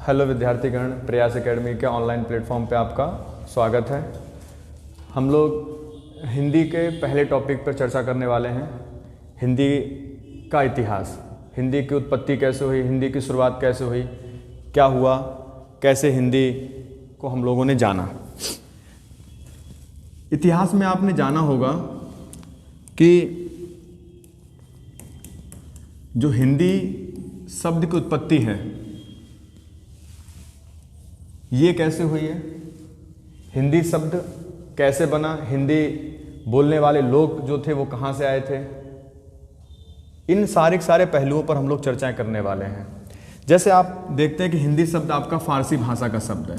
Hello विद्यार्थीगण, प्रयास academy के online platform पे आपका स्वागत है। हम लोग हिंदी के पहले टॉपिक पर चर्चा करने वाले हैं, हिंदी का इतिहास। हिंदी की उत्पत्ति कैसे हुई, हिंदी की शुरुआत कैसे हुई, क्या हुआ, कैसे हिंदी को हम लोगों ने जाना। इतिहास में आपने जाना होगा कि जो हिंदी शब्द की उत्पत्ति है ये कैसे हुई है, हिंदी शब्द कैसे बना, हिंदी बोलने वाले लोग जो थे वो कहाँ से आए थे, इन सारे पहलुओं पर हम लोग चर्चाएं करने वाले हैं। जैसे आप देखते हैं कि हिंदी शब्द आपका फारसी भाषा का शब्द है,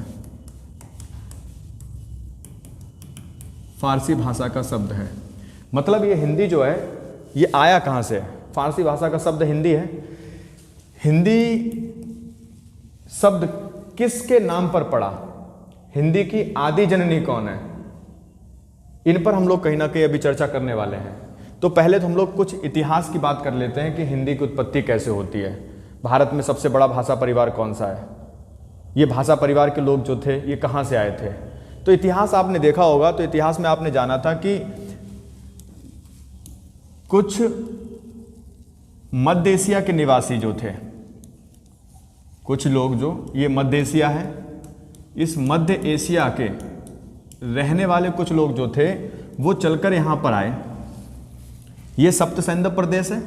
फारसी भाषा का शब्द है। मतलब ये हिंदी जो है ये आया कहाँ से है, फारसी भाषा का शब्द हिंदी है। हिंदी शब्द किसके नाम पर पड़ा, हिंदी की आदि जननी कौन है, इन पर हम लोग कहीं ना कहीं अभी चर्चा करने वाले हैं। तो पहले तो हम लोग कुछ इतिहास की बात कर लेते हैं कि हिंदी की उत्पत्ति कैसे होती है। भारत में सबसे बड़ा भाषा परिवार कौन सा है, ये भाषा परिवार के लोग जो थे ये कहाँ से आए थे। तो इतिहास आपने देखा होगा, तो इतिहास में आपने जाना था कि कुछ मध्य एशिया के निवासी जो थे, कुछ लोग जो ये मध्य एशिया है, इस मध्य एशिया के रहने वाले कुछ लोग जो थे वो चलकर यहाँ पर आए। ये सप्त सैंधव प्रदेश है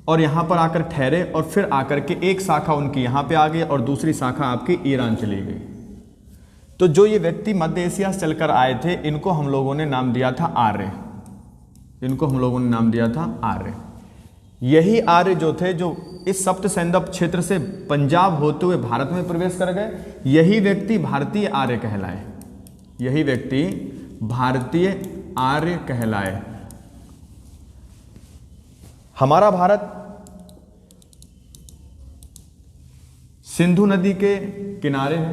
और यहाँ पर आकर ठहरे और फिर आकर के एक शाखा उनकी यहाँ पे आ गई और दूसरी शाखा आपकी ईरान चली गई। तो जो ये व्यक्ति मध्य एशिया से चलकर आए थे इनको हम लोगों ने नाम दिया था आर्य, इनको हम लोगों ने नाम दिया था आर्य। यही आर्य जो थे जो इस सप्त सैंधव क्षेत्र से पंजाब होते हुए भारत में प्रवेश कर गए, यही व्यक्ति भारतीय आर्य कहलाए, यही व्यक्ति भारतीय आर्य कहलाए। हमारा भारत सिंधु नदी के किनारे है,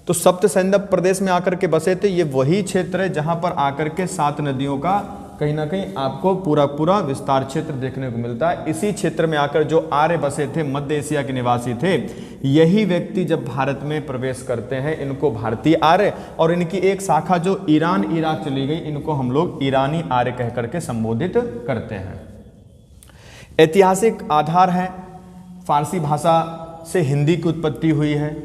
तो सप्त सैंधव प्रदेश में आकर के बसे थे। ये वही क्षेत्र है जहां पर आकर के 7 नदियों का कहीं ना कहीं आपको पूरा विस्तार क्षेत्र देखने को मिलता है। इसी क्षेत्र में आकर जो आर्य बसे थे, मध्य एशिया के निवासी थे, यही व्यक्ति जब भारत में प्रवेश करते हैं इनको भारतीय आर्य, और इनकी एक शाखा जो ईरान इराक चली गई इनको हम लोग ईरानी आर्य कह करके संबोधित करते हैं। ऐतिहासिक आधार है, फारसी भाषा से हिंदी की उत्पत्ति हुई है।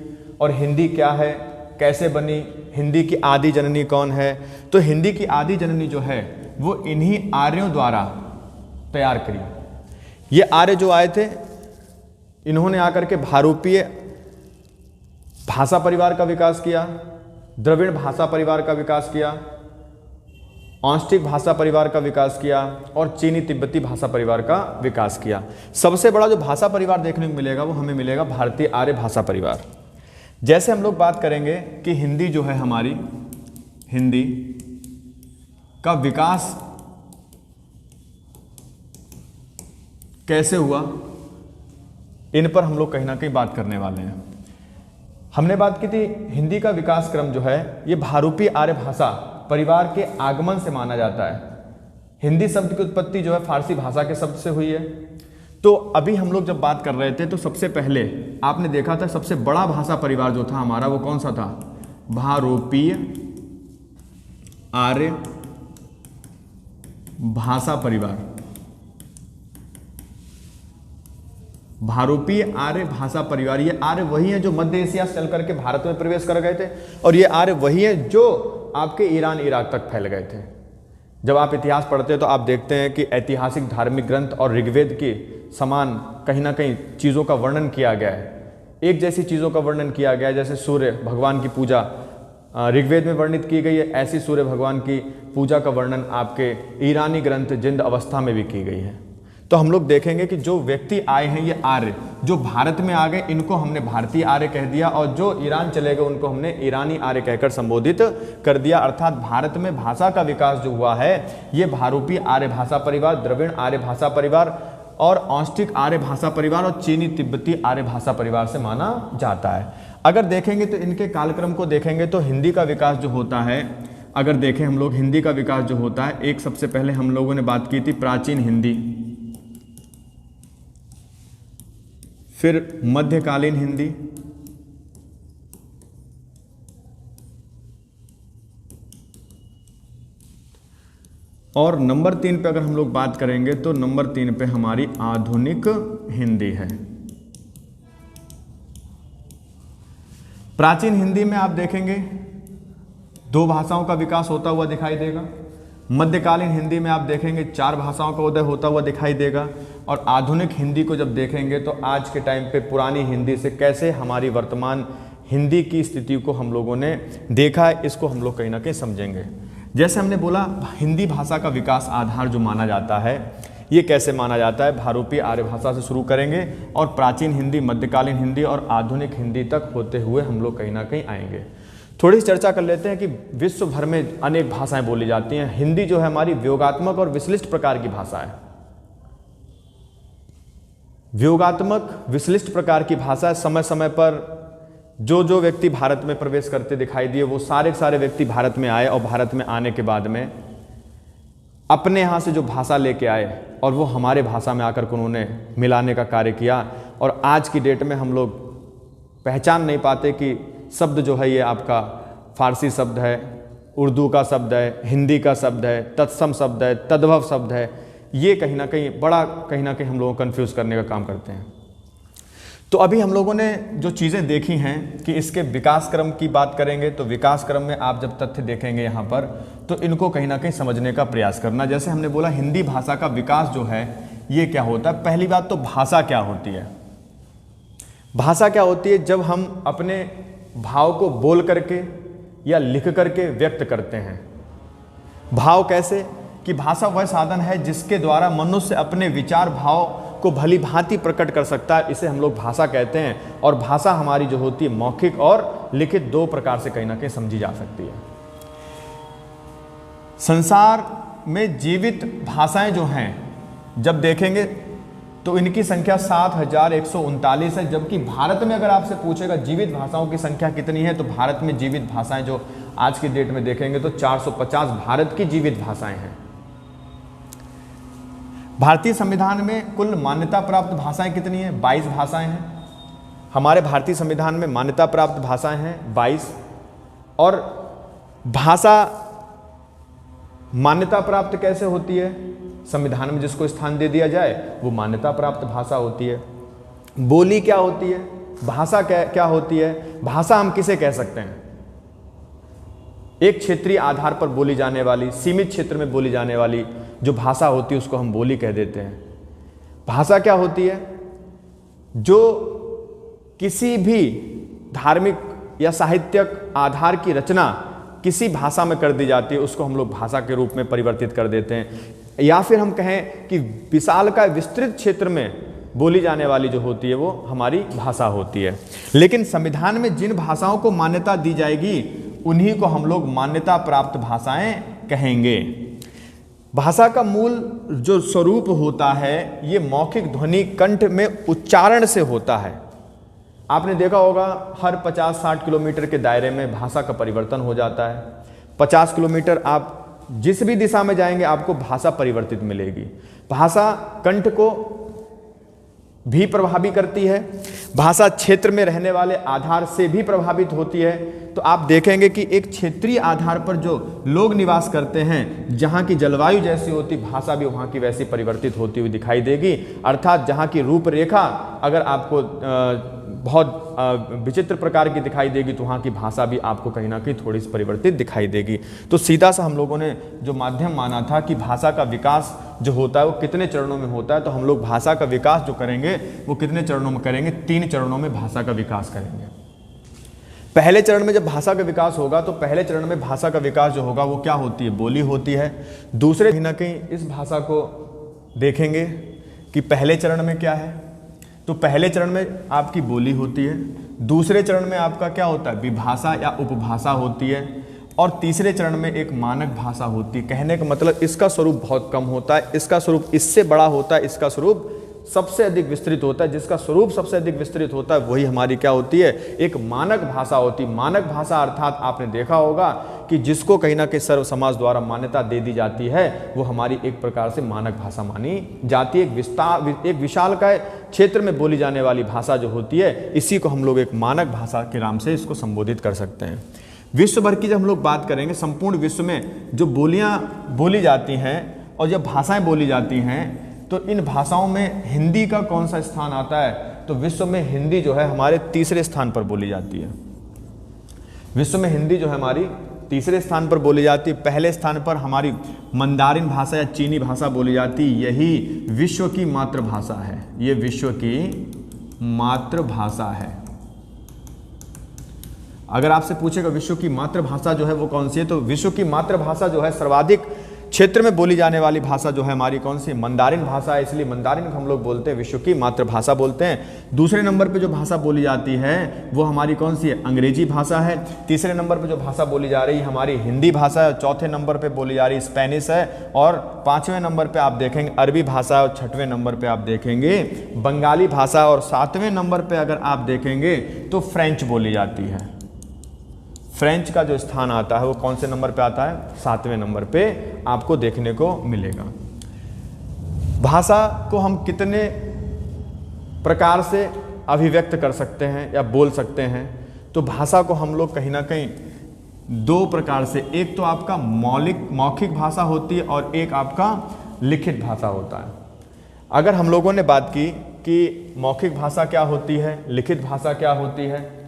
और हिंदी क्या है, कैसे बनी, हिंदी की आदि जननी कौन है। तो हिंदी की आदि जननी जो है वो इन्हीं आर्यों द्वारा तैयार करी। ये आर्य जो आए थे इन्होंने आकर के भारूपीय भाषा परिवार का विकास किया, द्रविड़ भाषा परिवार का विकास किया, ऑस्ट्रिक भाषा परिवार का विकास किया और चीनी तिब्बती भाषा परिवार का विकास किया। सबसे बड़ा जो भाषा परिवार देखने को मिलेगा वो हमें मिलेगा भारतीय आर्य भाषा परिवार। जैसे हम लोग बात करेंगे कि हिंदी जो है हमारी, हिंदी का विकास कैसे हुआ, इन पर हम लोग कहीं ना कहीं बात करने वाले हैं। हमने बात की थी हिंदी का विकास क्रम जो है ये भारूपीय आर्य भाषा परिवार के आगमन से माना जाता है। हिंदी शब्द की उत्पत्ति जो है फारसी भाषा के शब्द से हुई है। तो अभी हम लोग जब बात कर रहे थे तो सबसे पहले आपने देखा था सबसे बड़ा भाषा परिवार जो था हमारा वो कौन सा था, भारूपीय आर्य भाषा परिवार। भारूपीय आर्य भाषा परिवार, ये आर्य वही है जो मध्य एशिया से चल करके भारत में प्रवेश कर गए थे, और ये आर्य वही है जो आपके ईरान इराक तक फैल गए थे। जब आप इतिहास पढ़ते हैं तो आप देखते हैं कि ऐतिहासिक धार्मिक ग्रंथ और ऋग्वेद के समान कहीं ना कहीं चीज़ों का वर्णन किया गया है, एक जैसी चीज़ों का वर्णन किया गया है। जैसे सूर्य भगवान की पूजा ऋग्वेद में वर्णित की गई है, ऐसी सूर्य भगवान की पूजा का वर्णन आपके ईरानी ग्रंथ जिंद अवस्था में भी की गई है। तो हम लोग देखेंगे कि जो व्यक्ति आए हैं ये आर्य जो भारत में आ गए इनको हमने भारतीय आर्य कह दिया, और जो ईरान चले गए उनको हमने ईरानी आर्य कहकर संबोधित कर दिया। अर्थात भारत में भाषा का विकास जो हुआ है ये भारूपीय आर्य भाषा परिवार, द्रविड़ आर्य भाषा परिवार और ऑस्ट्रिक आर्य भाषा परिवार और चीनी तिब्बती आर्य भाषा परिवार से माना जाता है। अगर देखेंगे तो इनके कालक्रम को देखेंगे तो हिंदी का विकास जो होता है, अगर देखें हम लोग हिंदी का विकास जो होता है, एक सबसे पहले हम लोगों ने बात की थी प्राचीन हिंदी, फिर मध्यकालीन हिंदी, और नंबर 3 पे अगर हम लोग बात करेंगे तो नंबर 3 पे हमारी आधुनिक हिंदी है। प्राचीन हिंदी में आप देखेंगे 2 भाषाओं का विकास होता हुआ दिखाई देगा। मध्यकालीन हिंदी में आप देखेंगे 4 भाषाओं का उदय होता हुआ दिखाई देगा। और आधुनिक हिंदी को जब देखेंगे तो आज के टाइम पे पुरानी हिंदी से कैसे हमारी वर्तमान हिंदी की स्थिति को हम लोगों ने देखा है, इसको हम लोग कहीं ना कहीं समझेंगे। जैसे हमने बोला हिंदी भाषा का विकास आधार जो माना जाता है, ये कैसे माना जाता है, भारूपी आर्य भाषा से शुरू करेंगे और प्राचीन हिंदी, मध्यकालीन हिंदी और आधुनिक हिंदी तक होते हुए हम लोग कहीं ना कहीं आएंगे। थोड़ी सी चर्चा कर लेते हैं कि विश्व भर में अनेक भाषाएं बोली जाती हैं। हिंदी जो है हमारी व्योगात्मक और विश्लिष्ट प्रकार की भाषा है। व्योगात्मक विश्लिष्ट प्रकार की भाषा है। समय समय पर जो व्यक्ति भारत में प्रवेश करते दिखाई दिए वो सारे व्यक्ति भारत में आए और भारत में आने के बाद में अपने यहाँ से जो भाषा लेके आए और वो हमारे भाषा में आकर उन्होंने मिलाने का कार्य किया। और आज की डेट में हम लोग पहचान नहीं पाते कि शब्द जो है ये आपका फारसी शब्द है, उर्दू का शब्द है, हिंदी का शब्द है, तत्सम शब्द है, तद्भव शब्द है। ये कहीं ना कहीं हम लोगों को कन्फ्यूज करने का काम करते हैं। तो अभी हम लोगों ने जो चीज़ें देखी हैं कि इसके विकास क्रम की बात करेंगे तो विकास क्रम में आप जब तथ्य देखेंगे यहाँ पर तो इनको कहीं ना कहीं समझने का प्रयास करना। जैसे हमने बोला हिंदी भाषा का विकास जो है ये क्या होता है। पहली बात तो भाषा क्या होती है। भाषा क्या होती है? जब हम अपने भाव को बोल करके या लिख करके व्यक्त करते हैं। भाव कैसे कि भाषा वह साधन है जिसके द्वारा मनुष्य अपने विचार भाव को भली भांति प्रकट कर सकता है, इसे हम लोग भाषा कहते हैं। और भाषा हमारी जो होती है मौखिक और लिखित 2 प्रकार से कहीं ना कहीं समझी जा सकती है। संसार में जीवित भाषाएं जो हैं जब देखेंगे तो इनकी संख्या 7139 है। जबकि भारत में अगर आपसे पूछेगा जीवित भाषाओं की संख्या कितनी है तो भारत में जीवित भाषाएं जो आज की डेट में देखेंगे तो 450 भारत की जीवित भाषाएं हैं। भारतीय संविधान में कुल मान्यता प्राप्त भाषाएं कितनी हैं? 22 भाषाएं हैं। हमारे भारतीय संविधान में मान्यता प्राप्त भाषाएं हैं 22। और भाषा मान्यता प्राप्त कैसे होती है? संविधान में जिसको स्थान दे दिया जाए वो मान्यता प्राप्त भाषा होती है। बोली क्या होती है? भाषा क्या होती है? भाषा हम किसे कह सकते हैं? एक क्षेत्रीय आधार पर बोली जाने वाली, सीमित क्षेत्र में बोली जाने वाली जो भाषा होती है उसको हम बोली कह देते हैं। भाषा क्या होती है? जो किसी भी धार्मिक या साहित्यिक आधार की रचना किसी भाषा में कर दी जाती है उसको हम लोग भाषा के रूप में परिवर्तित कर देते हैं। या फिर हम कहें कि विशाल का विस्तृत क्षेत्र में बोली जाने वाली जो होती है वो हमारी भाषा होती है। लेकिन संविधान में जिन भाषाओं को मान्यता दी जाएगी उन्हीं को हम लोग मान्यता प्राप्त भाषाएं कहेंगे। भाषा का मूल जो स्वरूप होता है ये मौखिक ध्वनि कंठ में उच्चारण से होता है। आपने देखा होगा हर 50-60 किलोमीटर के दायरे में भाषा का परिवर्तन हो जाता है। 50 किलोमीटर आप जिस भी दिशा में जाएंगे आपको भाषा परिवर्तित मिलेगी। भाषा कंठ को भी प्रभावित करती है, भाषा क्षेत्र में रहने वाले आधार से भी प्रभावित होती है। तो आप देखेंगे कि एक क्षेत्रीय आधार पर जो लोग निवास करते हैं, जहाँ की जलवायु जैसी होती भाषा भी वहाँ की वैसी परिवर्तित होती हुई दिखाई देगी। अर्थात जहाँ की रूपरेखा अगर आपको बहुत विचित्र प्रकार की दिखाई देगी तो वहाँ की भाषा भी आपको कहीं ना कहीं थोड़ी सी परिवर्तित दिखाई देगी। तो सीधा सा हम लोगों ने जो माध्यम माना था कि भाषा का विकास जो होता है वो कितने चरणों में होता है, तो हम लोग भाषा का विकास जो करेंगे वो कितने चरणों में करेंगे? 3 चरणों में भाषा का विकास करेंगे। पहले चरण में जब भाषा का विकास होगा तो पहले चरण में भाषा का विकास जो होगा वो क्या होती है? बोली होती है। दूसरे कहीं ना कहीं इस भाषा को देखेंगे कि पहले चरण में क्या है, तो पहले चरण में आपकी बोली होती है। दूसरे चरण में आपका क्या होता है? विभाषा या उपभाषा होती है। और तीसरे चरण में एक मानक भाषा होती है। कहने का मतलब इसका स्वरूप बहुत कम होता है, इसका स्वरूप इससे बड़ा होता है, इसका स्वरूप सबसे अधिक विस्तृत होता है। जिसका स्वरूप सबसे अधिक विस्तृत होता है वही हमारी क्या होती है? एक मानक भाषा होती है। मानक भाषा अर्थात आपने देखा होगा कि जिसको कहीं ना कहीं सर्व समाज द्वारा मान्यता दे दी जाती है वो हमारी एक प्रकार से मानक भाषा मानी जाती है। एक विशाल का क्षेत्र में बोली जाने वाली भाषा जो होती है इसी को हम लोग एक मानक भाषा के नाम से इसको संबोधित कर सकते हैं। विश्व भर की जब हम लोग बात करेंगे, संपूर्ण विश्व में जो बोलियां बोली जाती हैं और जब भाषाएं बोली जाती हैं, तो इन भाषाओं में हिंदी का कौन सा स्थान आता है? तो विश्व में हिंदी जो है हमारे तीसरे स्थान पर बोली जाती है। विश्व में हिंदी जो है हमारी तीसरे स्थान पर बोली जाती है। पहले स्थान पर हमारी मंदारिन भाषा या चीनी भाषा बोली जाती है। यही विश्व की मातृभाषा है, ये विश्व की मातृभाषा है। अगर आपसे पूछेगा विश्व की मातृभाषा जो है वो कौन सी है, तो विश्व की मातृभाषा जो है सर्वाधिक क्षेत्र में बोली जाने वाली भाषा जो है हमारी कौन सी? मंदारिन भाषा है। इसलिए मंदारिन को हम लोग बोलते हैं, विश्व की मातृभाषा बोलते हैं। दूसरे नंबर पे जो भाषा बोली जाती है वो हमारी कौन सी है? अंग्रेजी भाषा है। तीसरे नंबर पे जो भाषा बोली जा रही है हमारी हिंदी भाषा है। चौथे नंबर पे बोली जा रही स्पेनिश है। और पांचवें नंबर पे आप देखेंगे अरबी भाषा, और छठवें नंबर पे आप देखेंगे बंगाली भाषा, और सातवें नंबर पे अगर आप देखेंगे तो फ्रेंच बोली जाती है। फ्रेंच का जो स्थान आता है वो कौन से नंबर पे आता है? सातवें नंबर पे आपको देखने को मिलेगा। भाषा को हम कितने प्रकार से अभिव्यक्त कर सकते हैं या बोल सकते हैं? तो भाषा को हम लोग कहीं ना कहीं दो प्रकार से, एक तो आपका मौखिक भाषा होती है और एक आपका लिखित भाषा होता है। अगर हम लोगों ने बात की कि मौखिक भाषा क्या होती है, लिखित भाषा क्या होती है,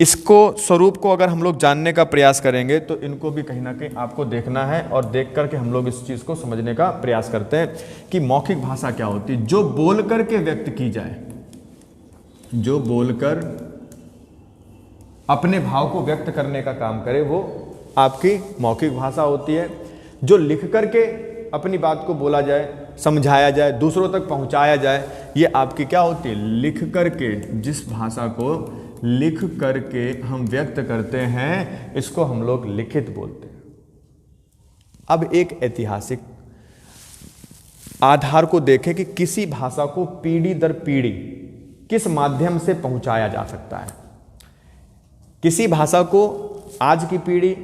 इसको स्वरूप को अगर हम लोग जानने का प्रयास करेंगे तो इनको भी कहीं ना कहीं आपको देखना है, और देख करके हम लोग इस चीज़ को समझने का प्रयास करते हैं कि मौखिक भाषा क्या होती है। जो बोल करके व्यक्त की जाए, जो बोलकर अपने भाव को व्यक्त करने का काम करे, वो आपकी मौखिक भाषा होती है। जो लिख करके अपनी बात को बोला जाए, समझाया जाए, दूसरों तक पहुंचाया जाए, ये आपकी क्या होती है? लिख करके, जिस भाषा को लिख करके हम व्यक्त करते हैं इसको हम लोग लिखित बोलते हैं। अब एक ऐतिहासिक आधार को देखें कि किसी भाषा को पीढ़ी दर पीढ़ी किस माध्यम से पहुंचाया जा सकता है। किसी भाषा को आज की पीढ़ी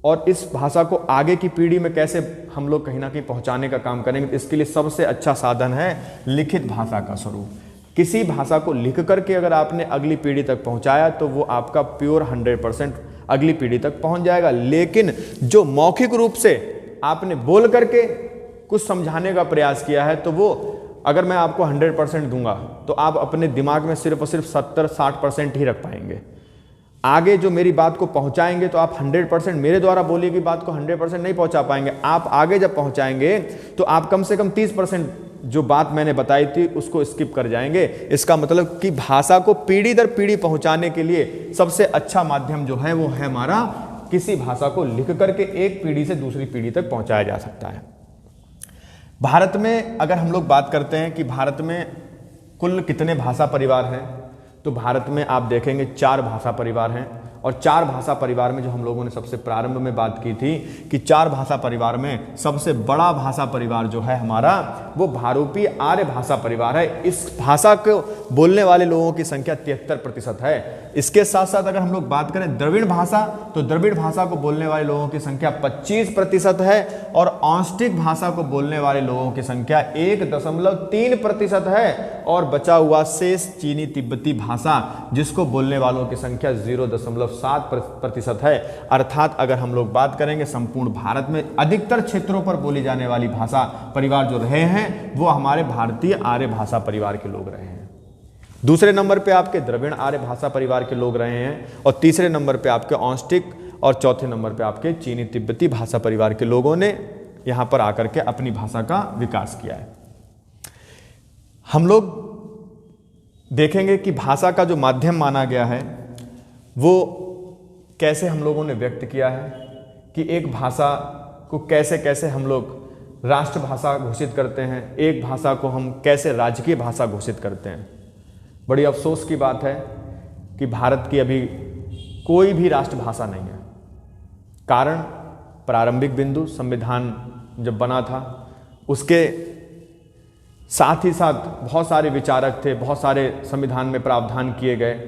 और इस भाषा को आगे की पीढ़ी में कैसे हम लोग कहीं ना कहीं पहुंचाने का काम करेंगे, इसके लिए सबसे अच्छा साधन है लिखित भाषा का स्वरूप। किसी भाषा को लिख करके अगर आपने अगली पीढ़ी तक पहुंचाया तो वो आपका प्योर 100% अगली पीढ़ी तक पहुंच जाएगा। लेकिन जो मौखिक रूप से आपने बोल करके कुछ समझाने का प्रयास किया है, तो वो अगर मैं आपको 100% दूंगा तो आप अपने दिमाग में सिर्फ और सिर्फ 70-60% ही रख पाएंगे। आगे जो मेरी बात को पहुंचाएंगे तो आप 100% मेरे द्वारा बोली गई बात को 100% नहीं पहुंचा पाएंगे। आप आगे जब पहुंचाएंगे तो आप कम से कम 30% जो बात मैंने बताई थी उसको स्किप कर जाएंगे। इसका मतलब कि भाषा को पीढ़ी दर पीढ़ी पहुंचाने के लिए सबसे अच्छा माध्यम जो है वो है हमारा, किसी भाषा को लिख करके एक पीढ़ी से दूसरी पीढ़ी तक पहुंचाया जा सकता है। भारत में अगर हम लोग बात करते हैं कि भारत में कुल कितने भाषा परिवार हैं, तो भारत में आप देखेंगे 4 भाषा परिवार हैं। और 4 भाषा परिवार में जो हम लोगों ने सबसे प्रारंभ में बात की थी कि 4 भाषा परिवार में सबसे बड़ा भाषा परिवार जो है हमारा वो भारूपी आर्य भाषा परिवार है। इस भाषा को बोलने वाले लोगों की संख्या 73% है। इसके साथ साथ अगर हम लोग बात करें द्रविड़ भाषा, तो द्रविड़ भाषा को बोलने वाले लोगों की संख्या 25% है। और ऑस्ट्रिक भाषा को बोलने वाले लोगों की संख्या 1.3% है। और बचा हुआ शेष चीनी तिब्बती भाषा जिसको बोलने वालों की संख्या 0.7% है। अर्थात अगर हम लोग बात करेंगे संपूर्ण भारत में अधिकतर क्षेत्रों पर बोली जाने वाली भाषा परिवार जो रहे हैं वो हमारे भारतीय आर्य भाषा परिवार के लोग रहे हैं। दूसरे नंबर पे आपके द्रविड़ आर्य भाषा परिवार के लोग रहे हैं, और तीसरे नंबर पे आपके ऑस्ट्रिक, और चौथे नंबर पे आपके चीनी तिब्बती भाषा परिवार के लोगों ने यहां पर आकर के अपनी भाषा का विकास किया है। हम लोग देखेंगे कि भाषा का जो माध्यम माना गया है वो कैसे हम लोगों ने व्यक्त किया है कि एक भाषा को कैसे कैसे हम लोग राष्ट्रभाषा घोषित करते हैं, एक भाषा को हम कैसे राजकीय भाषा घोषित करते हैं। बड़ी अफसोस की बात है कि भारत की अभी कोई भी राष्ट्रभाषा नहीं है। कारण प्रारंभिक बिंदु संविधान जब बना था उसके साथ ही साथ बहुत सारे विचारक थे, बहुत सारे संविधान में प्रावधान किए गए,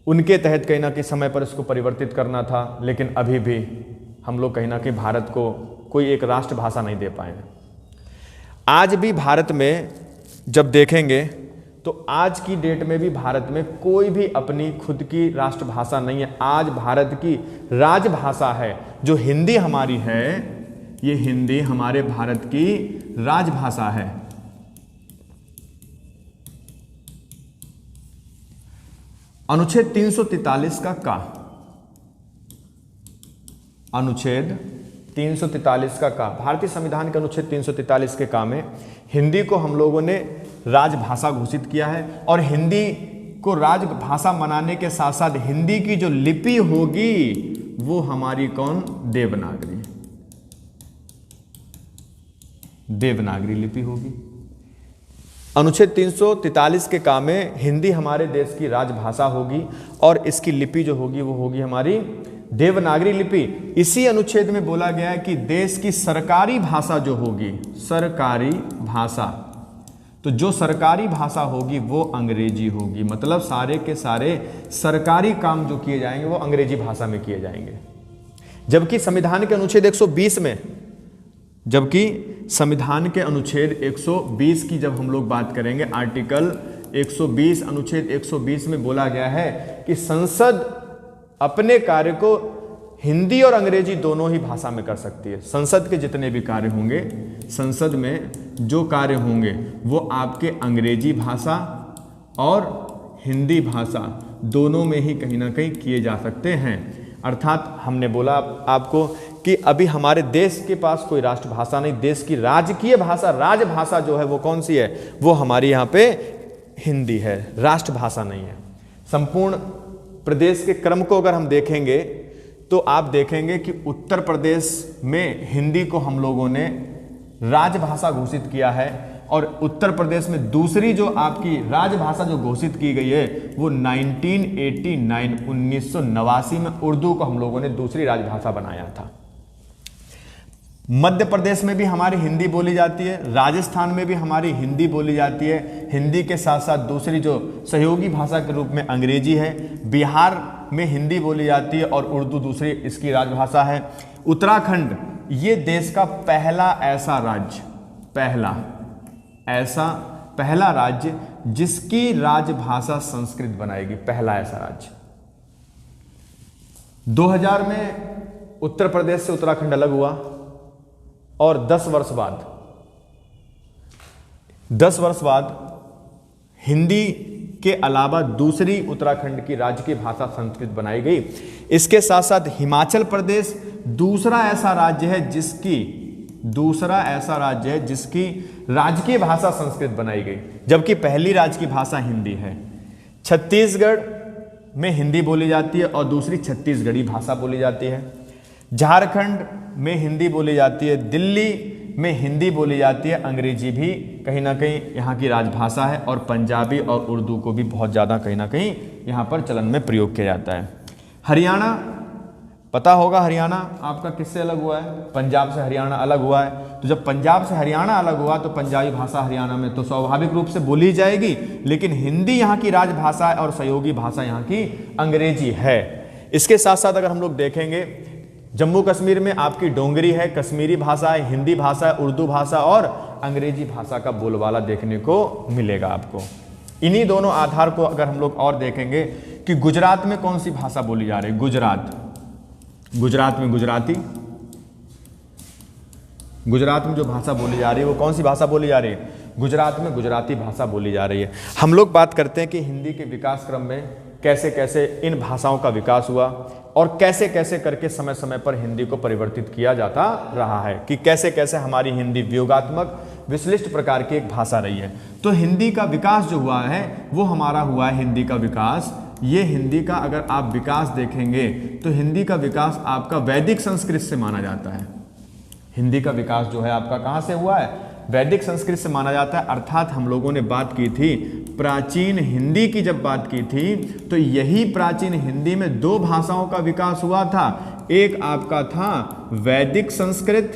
उनके तहत कहीं ना कहीं समय पर इसको परिवर्तित करना था। लेकिन अभी भी हम लोग कहीं ना कहीं भारत को कोई एक राष्ट्रभाषा नहीं दे पाए हैं। आज भी भारत में जब देखेंगे तो आज की डेट में भी भारत में कोई भी अपनी खुद की राष्ट्रभाषा नहीं है। आज भारत की राजभाषा है जो हिंदी हमारी है, ये हिंदी हमारे भारत की राजभाषा है। अनुच्छेद 343 का अनुच्छेद 343 का भारतीय संविधान के अनुच्छेद 343 के का में हिंदी को हम लोगों ने राजभाषा घोषित किया है, और हिंदी को राजभाषा बनाने के साथ साथ हिंदी की जो लिपि होगी वो हमारी कौन? देवनागरी, देवनागरी लिपि होगी। अनुच्छेद 343 के का में हिंदी हमारे देश की राजभाषा होगी और इसकी लिपि जो होगी वो होगी हमारी देवनागरी लिपि। इसी अनुच्छेद में बोला गया है कि देश की सरकारी भाषा जो होगी, सरकारी भाषा, तो जो सरकारी भाषा होगी वो अंग्रेजी होगी। मतलब सारे के सारे सरकारी काम जो किए जाएंगे वो अंग्रेजी भाषा में किए जाएंगे। जबकि संविधान के अनुच्छेद 120 में, जबकि संविधान के अनुच्छेद 120 की जब हम लोग बात करेंगे, आर्टिकल 120 अनुच्छेद 120 में बोला गया है कि संसद अपने कार्य को हिंदी और अंग्रेजी दोनों ही भाषा में कर सकती है। संसद के जितने भी कार्य होंगे, संसद में जो कार्य होंगे वो आपके अंग्रेजी भाषा और हिंदी भाषा दोनों में ही कहीं ना कहीं किए जा सकते हैं। अर्थात हमने बोला आपको कि अभी हमारे देश के पास कोई राष्ट्रभाषा नहीं, देश की राजकीय भाषा, राजभाषा जो है वो कौन सी है? वो हमारी यहाँ पे हिंदी है, राष्ट्रभाषा नहीं है। संपूर्ण प्रदेश के क्रम को अगर हम देखेंगे तो आप देखेंगे कि उत्तर प्रदेश में हिंदी को हम लोगों ने राजभाषा घोषित किया है, और उत्तर प्रदेश में दूसरी जो आपकी राजभाषा जो घोषित की गई है वो 1989 में उर्दू को हम लोगों ने दूसरी राजभाषा बनाया था। मध्य प्रदेश में भी हमारी हिंदी बोली जाती है, राजस्थान में भी हमारी हिंदी बोली जाती है। हिंदी के साथ साथ दूसरी जो सहयोगी भाषा के रूप में अंग्रेजी है। बिहार में हिंदी बोली जाती है और उर्दू दूसरी इसकी राजभाषा है। उत्तराखंड ये देश का पहला ऐसा राज्य, पहला राज्य जिसकी राजभाषा संस्कृत बनाएगी, पहला ऐसा राज्य। 2000 में उत्तर प्रदेश से उत्तराखंड अलग हुआ और 10 वर्ष बाद हिंदी के अलावा दूसरी उत्तराखंड की राजकीय भाषा संस्कृत बनाई गई। इसके साथ साथ हिमाचल प्रदेश दूसरा ऐसा राज्य है जिसकी राजकीय भाषा संस्कृत बनाई गई, जबकि पहली राजकीय भाषा हिंदी है। छत्तीसगढ़ में हिंदी बोली जाती है और दूसरी छत्तीसगढ़ी भाषा बोली जाती है। झारखंड में हिंदी बोली जाती है, दिल्ली में हिंदी बोली जाती है, अंग्रेजी भी कहीं ना कहीं यहाँ की राजभाषा है, और पंजाबी और उर्दू को भी बहुत ज़्यादा कहीं ना कहीं यहाँ पर चलन में प्रयोग किया जाता है। हरियाणा, पता होगा हरियाणा आपका किससे अलग हुआ है? पंजाब से हरियाणा अलग हुआ है। तो जब पंजाब से हरियाणा अलग हुआ तो पंजाबी भाषा हरियाणा में तो स्वाभाविक रूप से बोली जाएगी, लेकिन हिंदी यहाँ की राजभाषा है और सहयोगी भाषा यहाँ की अंग्रेजी है। इसके साथ साथ अगर हम लोग देखेंगे, जम्मू कश्मीर में आपकी डोंगरी है, कश्मीरी भाषा है, हिंदी भाषा है, उर्दू भाषा और अंग्रेजी भाषा का बोलबाला देखने को मिलेगा आपको। इन्हीं दोनों आधार को अगर हम लोग और देखेंगे कि गुजरात में कौन सी भाषा बोली जा रही है? गुजरात में गुजराती, गुजरात में जो भाषा बोली जा रही है वो कौन सी भाषा बोली जा रही है? गुजरात में गुजराती भाषा बोली जा रही है। हम लोग बात करते हैं कि हिंदी के विकास क्रम में कैसे कैसे इन भाषाओं का विकास हुआ और कैसे कैसे करके समय समय पर हिंदी को परिवर्तित किया जाता रहा है, कि कैसे कैसे हमारी हिंदी व्योगात्मक विश्लिष्ट प्रकार की एक भाषा रही है। तो हिंदी का विकास जो हुआ है वो हमारा हुआ है हिंदी का विकास। ये हिंदी का अगर आप विकास देखेंगे तो हिंदी का विकास आपका वैदिक संस्कृत से माना जाता है। हिंदी का विकास जो है आपका कहाँ से हुआ है? वैदिक संस्कृत से माना जाता है। अर्थात हम लोगों ने बात की थी प्राचीन हिंदी की, जब बात की थी तो यही प्राचीन हिंदी में दो भाषाओं का विकास हुआ था। एक आपका था वैदिक संस्कृत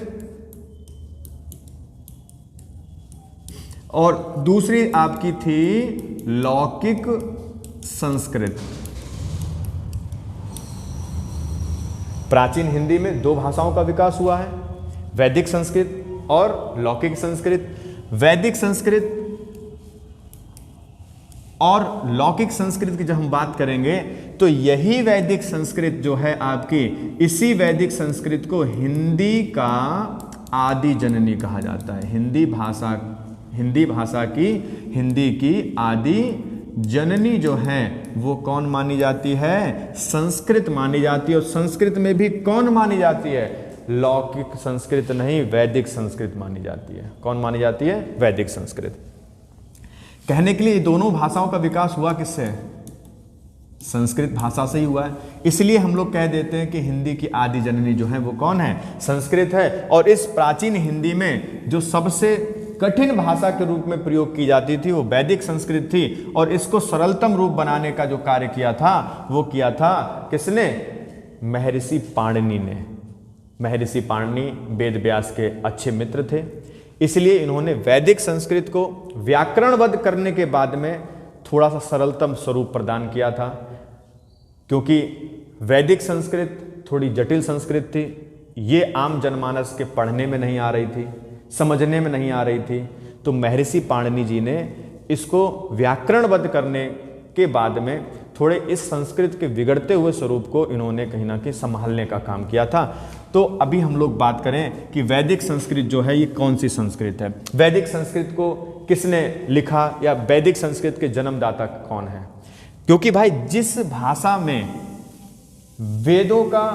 और दूसरी आपकी थी लौकिक संस्कृत। प्राचीन हिंदी में दो भाषाओं का विकास हुआ है, वैदिक संस्कृत और लौकिक संस्कृत। वैदिक संस्कृत और लौकिक संस्कृत की जब हम बात करेंगे तो यही वैदिक संस्कृत जो है आपकी, इसी वैदिक संस्कृत को हिंदी का आदि जननी कहा जाता है। हिंदी भाषा की आदि जननी जो है वो कौन मानी जाती है? संस्कृत मानी जाती है। और संस्कृत में भी कौन मानी जाती है? लौकिक संस्कृत नहीं, वैदिक संस्कृत मानी जाती है। कौन मानी जाती है? वैदिक संस्कृत। कहने के लिए दोनों भाषाओं का विकास हुआ किससे? संस्कृत भाषा से ही हुआ है। इसलिए हम लोग कह देते हैं कि हिंदी की आदि जननी जो है वो कौन है? संस्कृत है। और इस प्राचीन हिंदी में जो सबसे कठिन भाषा के रूप में प्रयोग की जाती थी वो वैदिक संस्कृत थी। और इसको सरलतम रूप बनाने का जो कार्य किया था वो किया था किसने? महर्षि पाणिनि ने। महर्षि पाणिनि वेद व्यास के अच्छे मित्र थे, इसलिए इन्होंने वैदिक संस्कृत को व्याकरणबद्ध करने के बाद में थोड़ा सा सरलतम स्वरूप प्रदान किया था। क्योंकि वैदिक संस्कृत थोड़ी जटिल संस्कृत थी, ये आम जनमानस के पढ़ने में नहीं आ रही थी, समझने में नहीं आ रही थी। तो महर्षि पाणिनि जी ने इसको व्याकरणबद्ध करने के बाद में थोड़े इस संस्कृत के बिगड़ते हुए स्वरूप को इन्होंने कहीं ना कहीं संभालने का काम किया था। तो अभी हम लोग बात करें कि वैदिक संस्कृत जो है ये कौन सी संस्कृत है? वैदिक संस्कृत को किसने लिखा या वैदिक संस्कृत के जन्मदाता कौन है? क्योंकि भाई जिस भाषा में वेदों का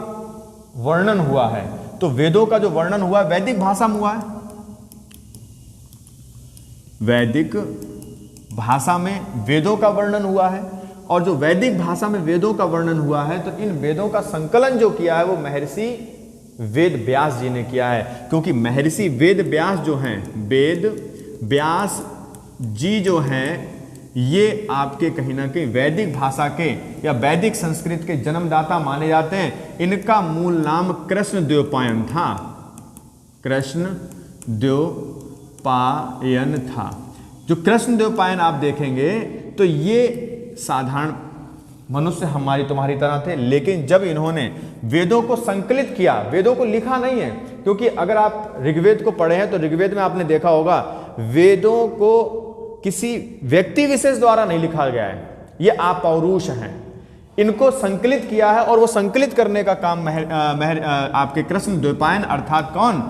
वर्णन हुआ है, तो वेदों का जो वर्णन हुआ है वैदिक भाषा में हुआ है। वैदिक भाषा में वेदों का वर्णन हुआ है, और जो वैदिक भाषा में वेदों का वर्णन हुआ है तो इन वेदों का संकलन जो किया है वो महर्षि वेद व्यास जी ने किया है। क्योंकि महर्षि वेद व्यास जो हैं, वेद व्यास जी जो हैं, ये आपके कहीं ना कहीं वैदिक भाषा के या वैदिक संस्कृत के जन्मदाता माने जाते हैं। इनका मूल नाम कृष्णद्वैपायन था। कृष्णद्वैपायन था। जो कृष्णद्वैपायन आप देखेंगे तो ये साधारण मनुष्य हमारी तुम्हारी तरह थे, लेकिन जब इन्होंने वेदों को संकलित किया, वेदों को लिखा नहीं है, क्योंकि अगर आप ऋग्वेद को पढ़े हैं तो ऋग्वेद में आपने देखा होगा वेदों को किसी व्यक्ति विशेष द्वारा नहीं लिखा गया है, ये अपौरुष हैं। इनको संकलित किया है और वो संकलित करने का काम आपके कृष्णद्वैपायन अर्थात कौन?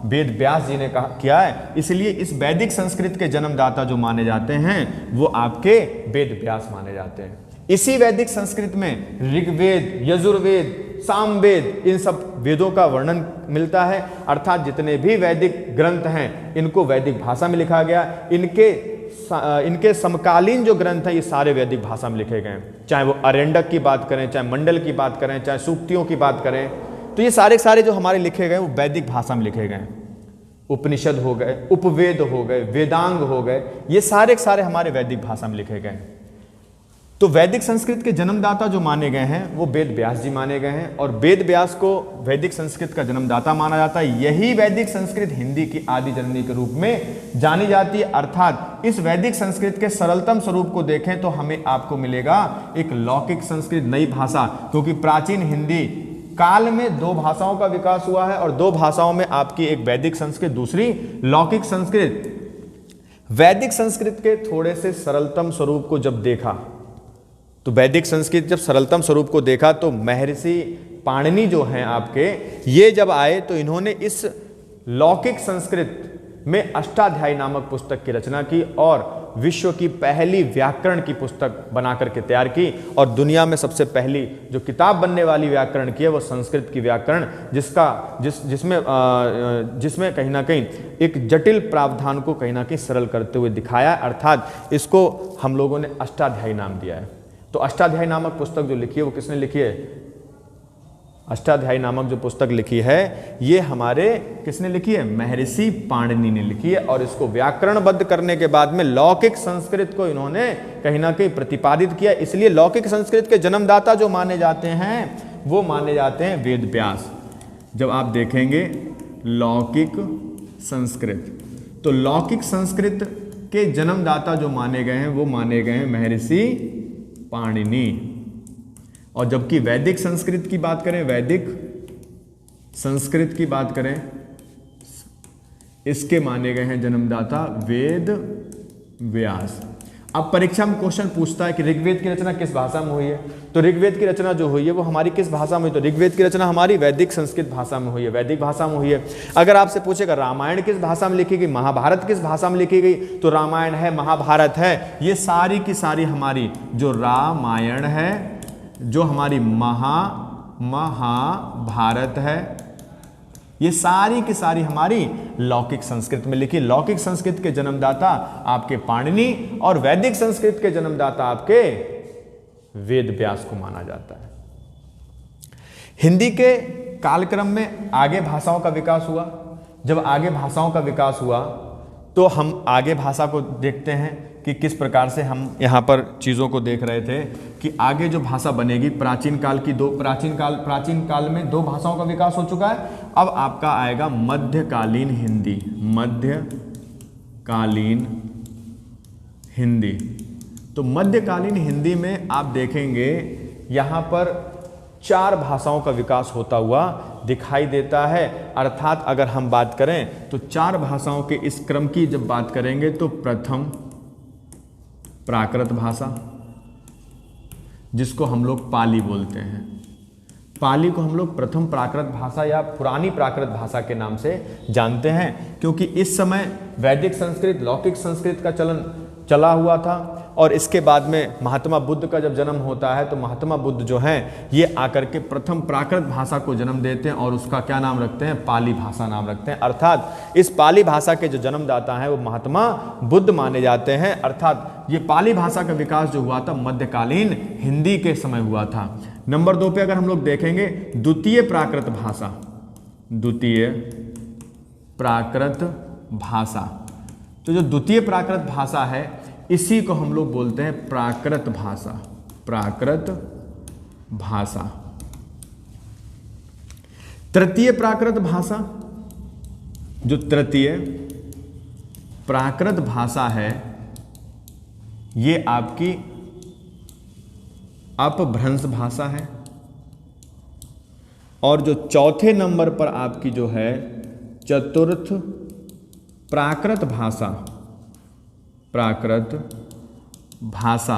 वेद व्यास जी ने किया है। इसलिए इस वैदिक संस्कृत के जन्मदाता जो माने जाते हैं वो आपके वेद व्यास माने जाते हैं। इसी वैदिक संस्कृत में ऋग्वेद, यजुर्वेद, सामवेद, इन सब वेदों का वर्णन मिलता है। अर्थात जितने भी वैदिक ग्रंथ हैं इनको वैदिक भाषा में लिखा गया। इनके समकालीन जो ग्रंथ हैं ये सारे वैदिक भाषा में लिखे गए, चाहे वो अरेंडक की बात करें, चाहे मंडल की बात करें, चाहे सूक्तियों की बात करें, तो ये सारे जो हमारे लिखे गए वो वैदिक भाषा में लिखे गए। उपनिषद हो गए, उपवेद हो गए, वेदांग हो गए, ये सारे हमारे वैदिक भाषा में लिखे गए। तो वैदिक संस्कृत के जन्मदाता जो माने गए हैं वो वेद व्यास जी माने गए हैं, और वेद व्यास को वैदिक संस्कृत का जन्मदाता माना जाता है। यही वैदिक संस्कृत हिंदी की आदि जननी के रूप में जानी जाती है। अर्थात इस वैदिक संस्कृत के सरलतम स्वरूप को देखें तो हमें आपको मिलेगा एक लौकिक संस्कृत, नई भाषा। क्योंकि प्राचीन हिंदी काल में दो भाषाओं का विकास हुआ है, और दो भाषाओं में आपकी एक वैदिक संस्कृत, दूसरी लौकिक संस्कृत। वैदिक संस्कृत के थोड़े से सरलतम स्वरूप को जब देखा, तो वैदिक संस्कृत जब सरलतम स्वरूप को देखा तो महर्षि पाणिनि जो हैं आपके, ये जब आए तो इन्होंने इस लौकिक संस्कृत में अष्टाध्यायी नामक पुस्तक की रचना की और विश्व की पहली व्याकरण की पुस्तक बना करके तैयार की। और दुनिया में सबसे पहली जो किताब बनने वाली व्याकरण की है वो संस्कृत की व्याकरण, जिसमें कहीं ना कहीं एक जटिल प्रावधान को कहीं ना कहीं सरल करते हुए दिखाया। अर्थात इसको हम लोगों ने अष्टाध्यायी नाम दिया है। तो अष्टाध्यायी नामक पुस्तक जो लिखी है वो किसने लिखी है? अष्टाध्यायी नामक जो पुस्तक लिखी है ये हमारे किसने लिखी है? महर्षि पाणिनि ने लिखी है। और इसको व्याकरणबद्ध करने के बाद में लौकिक संस्कृत को इन्होंने कहीं ना कहीं प्रतिपादित किया। इसलिए लौकिक संस्कृत के जन्मदाता जो माने जाते हैं वो माने जाते हैं वेद व्यास। जब आप देखेंगे लौकिक संस्कृत, तो लौकिक संस्कृत के जन्मदाता जो माने गए हैं वो माने गए हैं महर्षि पाणिनि। और जबकि वैदिक संस्कृत की बात करें, वैदिक संस्कृत की बात करें, इसके माने गए हैं जन्मदाता वेद व्यास। अब परीक्षा में क्वेश्चन पूछता है कि ऋग्वेद की रचना किस भाषा में हुई है, तो ऋग्वेद की रचना जो हुई है वो हमारी किस भाषा में हुई, तो ऋग्वेद की रचना हमारी वैदिक संस्कृत भाषा में हुई है, वैदिक भाषा में हुई है। अगर आपसे पूछेगा रामायण किस भाषा में लिखी गई, महाभारत किस भाषा में लिखी गई, तो रामायण है, महाभारत है, ये सारी की सारी हमारी जो रामायण है, जो हमारी महाभारत है, ये सारी की सारी हमारी लौकिक संस्कृत में लिखी। लौकिक संस्कृत के जन्मदाता आपके पाणिनि और वैदिक संस्कृत के जन्मदाता आपके वेद व्यास को माना जाता है। हिंदी के कालक्रम में आगे भाषाओं का विकास हुआ। जब आगे भाषाओं का विकास हुआ तो हम आगे भाषा को देखते हैं कि किस प्रकार से हम यहाँ पर चीज़ों को देख रहे थे कि आगे जो भाषा बनेगी प्राचीन काल में दो भाषाओं का विकास हो चुका है। अब आपका आएगा मध्यकालीन हिंदी, मध्यकालीन हिंदी। तो मध्यकालीन हिंदी में आप देखेंगे यहाँ पर 4 भाषाओं का विकास होता हुआ दिखाई देता है। अर्थात अगर हम बात करें तो 4 भाषाओं के इस क्रम की जब बात करेंगे तो प्रथम प्राकृत भाषा, जिसको हम लोग पाली बोलते हैं, पाली को हम लोग प्रथम प्राकृत भाषा या पुरानी प्राकृत भाषा के नाम से जानते हैं, क्योंकि इस समय वैदिक संस्कृत, लौकिक संस्कृत का चलन चला हुआ था। और इसके बाद में महात्मा बुद्ध का जब जन्म होता है तो महात्मा बुद्ध जो हैं ये आकर के प्रथम प्राकृत भाषा को जन्म देते हैं और उसका क्या नाम रखते हैं, पाली भाषा नाम रखते हैं। अर्थात इस पाली भाषा के जो जन्मदाता हैं वो महात्मा बुद्ध माने जाते हैं। अर्थात ये पाली भाषा का विकास जो हुआ था मध्यकालीन हिंदी के समय हुआ था। नंबर 2 पे अगर हम लोग देखेंगे द्वितीय प्राकृत भाषा, द्वितीय प्राकृत भाषा, तो जो द्वितीय प्राकृत भाषा है इसी को हम लोग बोलते हैं प्राकृत भाषा, प्राकृत भाषा। तृतीय प्राकृत भाषा, जो तृतीय प्राकृत भाषा है ये आपकी अपभ्रंश भाषा है। और जो चौथे नंबर पर आपकी जो है चतुर्थ प्राकृत भाषा, प्राकृत भाषा,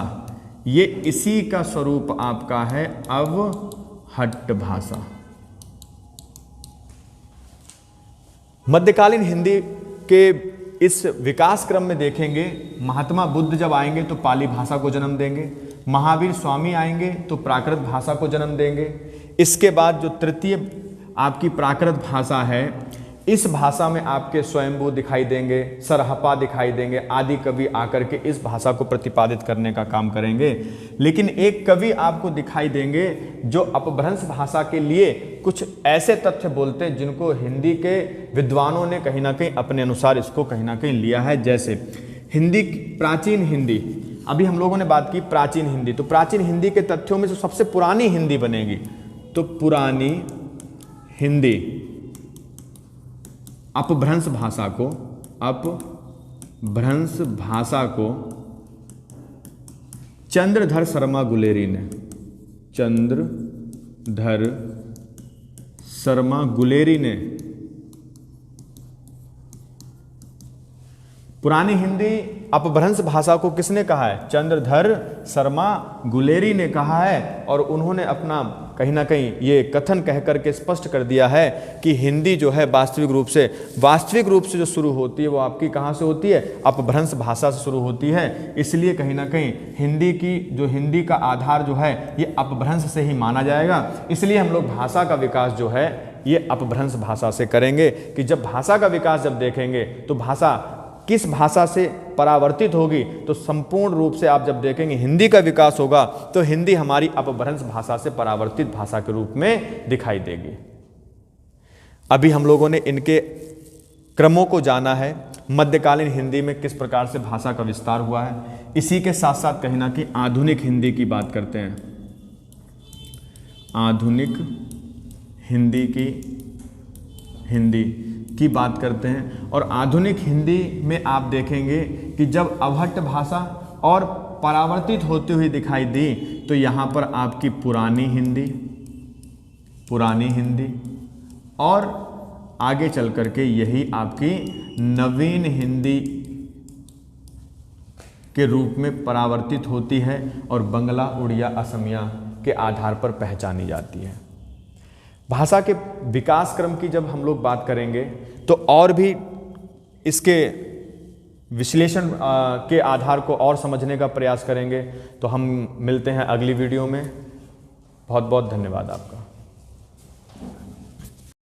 ये इसी का स्वरूप आपका है अवहट्ट भाषा। मध्यकालीन हिंदी के इस विकास क्रम में देखेंगे, महात्मा बुद्ध जब आएंगे तो पाली भाषा को जन्म देंगे, महावीर स्वामी आएंगे तो प्राकृत भाषा को जन्म देंगे। इसके बाद जो तृतीय आपकी प्राकृत भाषा है, इस भाषा में आपके स्वयंभू दिखाई देंगे, सरहपा दिखाई देंगे, आदि कवि आकर के इस भाषा को प्रतिपादित करने का काम करेंगे। लेकिन एक कवि आपको दिखाई देंगे जो अपभ्रंश भाषा के लिए कुछ ऐसे तथ्य बोलते हैं जिनको हिंदी के विद्वानों ने कहीं ना कहीं अपने अनुसार इसको कहीं ना कहीं लिया है। जैसे हिंदी, प्राचीन हिंदी, अभी हम लोगों ने बात की प्राचीन हिंदी, तो प्राचीन हिंदी के तथ्यों में जो सबसे पुरानी हिंदी बनेगी तो पुरानी हिंदी अपभ्रंश भाषा को, अपभ्रंश भाषा को चंद्रधर शर्मा गुलेरी ने, चंद्रधर शर्मा गुलेरी ने पुरानी हिंदी अपभ्रंश भाषा को किसने कहा है, चंद्रधर शर्मा गुलेरी ने कहा है। और उन्होंने अपना कहीं ना कहीं ये कथन कह करके स्पष्ट कर दिया है कि हिंदी जो है वास्तविक रूप से जो शुरू होती है वो आपकी कहाँ से होती है, अपभ्रंश भाषा से शुरू होती है। इसलिए कहीं ना कहीं हिंदी का आधार जो है ये अपभ्रंश से ही माना जाएगा। इसलिए हम लोग भाषा का विकास जो है ये अपभ्रंश भाषा से करेंगे कि जब भाषा का विकास जब देखेंगे तो भाषा किस भाषा से परावर्तित होगी, तो संपूर्ण रूप से आप जब देखेंगे हिंदी का विकास होगा तो हिंदी हमारी अपभ्रंश भाषा से परावर्तित भाषा के रूप में दिखाई देगी। अभी हम लोगों ने इनके क्रमों को जाना है, मध्यकालीन हिंदी में किस प्रकार से भाषा का विस्तार हुआ है। इसी के साथ साथ कहीं ना कहीं आधुनिक हिंदी की बात करते हैं, आधुनिक हिंदी की बात करते हैं। और आधुनिक हिंदी में आप देखेंगे कि जब अवहट्ट भाषा और परावर्तित होती हुई दिखाई दी तो यहाँ पर आपकी पुरानी हिंदी और आगे चल करके यही आपकी नवीन हिंदी के रूप में परावर्तित होती है और बंगला, उड़िया, असमिया के आधार पर पहचानी जाती है। भाषा के विकास क्रम की जब हम लोग बात करेंगे तो और भी इसके विश्लेषण के आधार को और समझने का प्रयास करेंगे। तो हम मिलते हैं अगली वीडियो में। बहुत बहुत धन्यवाद आपका।